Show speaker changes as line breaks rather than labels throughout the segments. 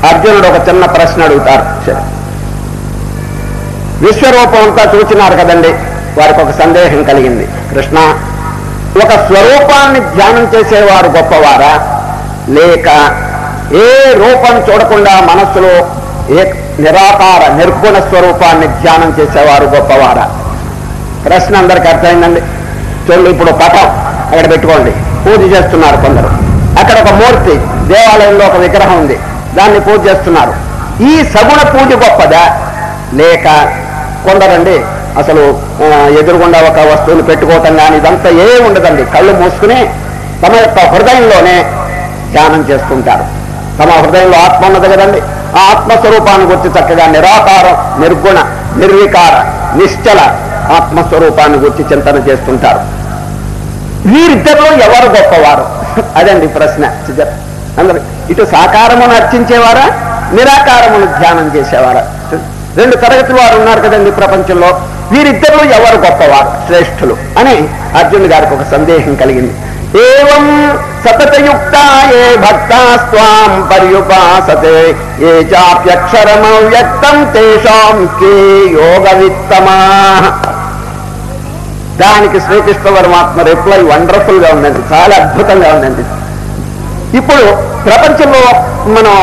అర్జునుడు ఒక చిన్న ప్రశ్న అడుగుతారు. విశ్వరూపం అంతా చూచినారు కదండి, వారికి ఒక సందేహం కలిగింది. కృష్ణ, ఒక స్వరూపాన్ని ధ్యానం చేసేవారు గొప్పవారా, లేక ఏ రూపం చూడకుండా మనస్సులో ఏ నిరాకార నిర్గుణ స్వరూపాన్ని ధ్యానం చేసేవారు గొప్పవారా? ప్రశ్న అందరికీ అర్థమైందండి. చూడండి, ఇప్పుడు పటం అక్కడ పెట్టుకోండి, పూజ చేస్తున్నారు కొందరు. అక్కడ ఒక మూర్తి, దేవాలయంలో ఒక విగ్రహం ఉంది, దాన్ని పూజ చేస్తున్నారు. ఈ సగుణ పూజ గొప్పదా, లేక కొందరండి అసలు ఎదురుగుండా ఒక వస్తువుని పెట్టుకోవటం కానీ ఇదంతా ఏ ఉండదండి, కళ్ళు మూసుకుని తమ యొక్క హృదయంలోనే ధ్యానం చేస్తుంటారు. తమ హృదయంలో ఆత్మ ఉన్నది కదండి, ఆ ఆత్మస్వరూపాన్ని గురించి చక్కగా నిరాకారం, నిర్గుణ, నిర్వికార, నిశ్చల ఆత్మస్వరూపాన్ని గురించి చింతన చేస్తుంటారు. వీరిద్దరిలో ఎవరు గొప్పవారు? అదండి ప్రశ్న. అందరు ఇటు సాకారమును అర్చించేవారా, నిరాకారమును ధ్యానం చేసేవారా? రెండు తరగతులు వారు ఉన్నారు కదండి ప్రపంచంలో. వీరిద్దరిలో ఎవరు గొప్పవారు, శ్రేష్ఠులు అని అర్జునుడి గారికి ఒక సందేహం కలిగింది. ఏవం సతతయుక్తా ఏ భక్తాస్త్వాం పర్యుపాసతే ఏ చాప్యక్షరమవ్యక్తం తేషాం కే యోగవిత్తమా. దానికి శ్రీకృష్ణ పరమాత్మ రిప్లై వండర్ఫుల్ గా ఉందండి, చాలా అద్భుతంగా ఉందండి. ఇప్పుడు ప్రపంచంలో మనం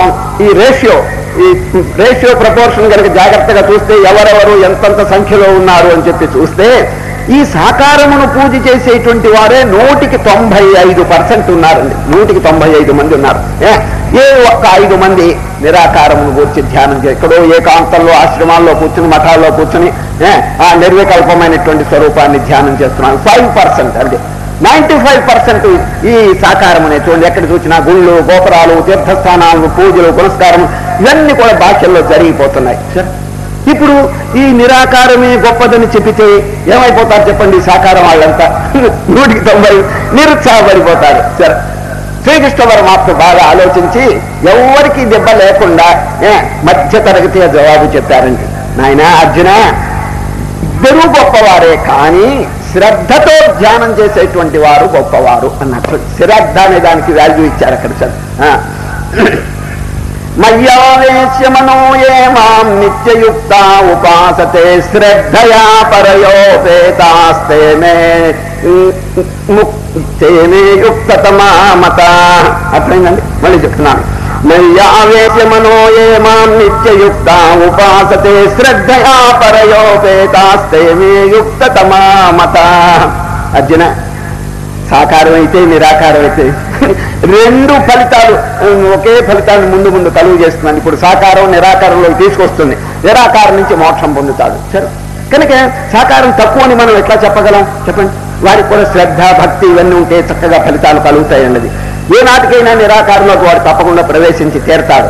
ఈ రేషియో ప్రపోర్షన్ కనుక జాగ్రత్తగా చూస్తే ఎవరెవరు ఎంతంత సంఖ్యలో ఉన్నారు అని చెప్పి చూస్తే ఈ సాకారమును పూజ చేసేటువంటి వారే 100కి 95% ఉన్నారండి. 100కి 95 మంది ఉన్నారు. ఏ ఒక్క 5 మంది నిరాకారమును గురించి ధ్యానం చేసి ఎక్కడో ఏకాంతంలో ఆశ్రమాల్లో కూర్చుని, మఠాల్లో కూర్చుని ఆ నిర్వికల్పమైనటువంటి స్వరూపాన్ని ధ్యానం చేస్తున్నారు. 5% అంటే 95% ఈ సాకారమునే. చూడండి, ఎక్కడ చూసినా గుళ్ళు, గోపురాలు, తీర్థస్థానాలు, పూజలు, పునస్కారం ఇవన్నీ కూడా భాషల్లో జరిగిపోతున్నాయి. ఇప్పుడు ఈ నిరాకారమే గొప్పదని చెప్పితే ఏమైపోతారు చెప్పండి? సాకారం వాళ్ళంతా 100కి 90 నిరుత్సాహపడిపోతారు. సరే, శ్రీకృష్ణ పరమాత్మ బాగా ఆలోచించి ఎవరికి దెబ్బ లేకుండా మధ్య తరగతిగా జవాబు చెప్పారండి. నాయన అర్జున, ఇద్దరూ గొప్పవారే, కానీ శ్రద్ధతో ధ్యానం చేసేటువంటి వారు గొప్పవారు అన్నట్లు. శ్రద్ధ అనే దానికి వాల్యూ ఇచ్చారు అక్కడ. సార్, మయ్యావేశ్య మనో ఏ మాం నిత్యయుక్త ఉపాసతే శ్రద్ధయా పరయోపేతాస్తే మే యుక్తతమా మత. అర్థమైందండి? మళ్ళీ చెప్తున్నాను. మయ్యావేశ్య మనో ఏ మాం నిత్యయుక్త ఉపాసతే శ్రద్ధయా పరయోపేతాస్తే మే యుక్తతమా మత. అర్జున, సాకారం అయితే నిరాకారం అయితే రెండు ఫలితాలు, ఒకే ఫలితాన్ని ముందు కలుగు చేస్తున్నాను. ఇప్పుడు సాకారం నిరాకారంలోకి తీసుకొస్తుంది, నిరాకారం నుంచి మోక్షం పొందుతాడు. సరే, కనుక సాకారం తక్కువ అని మనం ఎట్లా చెప్పగలం చెప్పండి? వారికి కూడా శ్రద్ధ, భక్తి ఇవన్నీ ఉంటే చక్కగా ఫలితాలు కలుగుతాయి అన్నది. ఏ నాటికైనా నిరాకారంలోకి వాడు తప్పకుండా ప్రవేశించి తీరతాడు.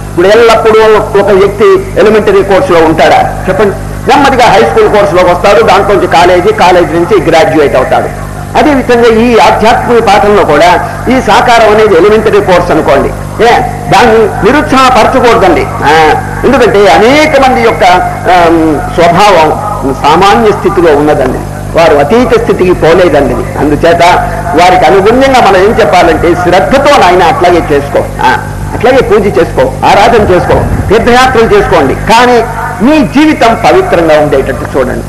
ఇప్పుడు ఎల్లప్పుడూ ఒక వ్యక్తి ఎలిమెంటరీ కోర్సులో ఉంటాడా చెప్పండి? నెమ్మదిగా హై స్కూల్ కోర్సులోకి వస్తాడు, దాంట్లోంచి కాలేజీ నుంచి గ్రాడ్యుయేట్ అవుతాడు. అదేవిధంగా ఈ ఆధ్యాత్మిక పాఠంలో కూడా ఈ సాకారం అనేది ఎలిమెంటరీ కోర్స్ అనుకోండి. దాన్ని నిరుత్సాహపరచకూడదండి. ఎందుకంటే అనేక మంది యొక్క స్వభావం సామాన్య స్థితిలో ఉన్నదండి, వారు అతీత స్థితికి పోలేదండి. అందుచేత వారికి అనుగుణ్యంగా మనం ఏం చెప్పాలంటే, శ్రద్ధతో నాయన అట్లాగే చేసుకో, అట్లాగే పూజ చేసుకో, ఆరాధన చేసుకో, తీర్థయాత్రలు చేసుకోండి, కానీ మీ జీవితం పవిత్రంగా ఉండేటట్టు చూడండి.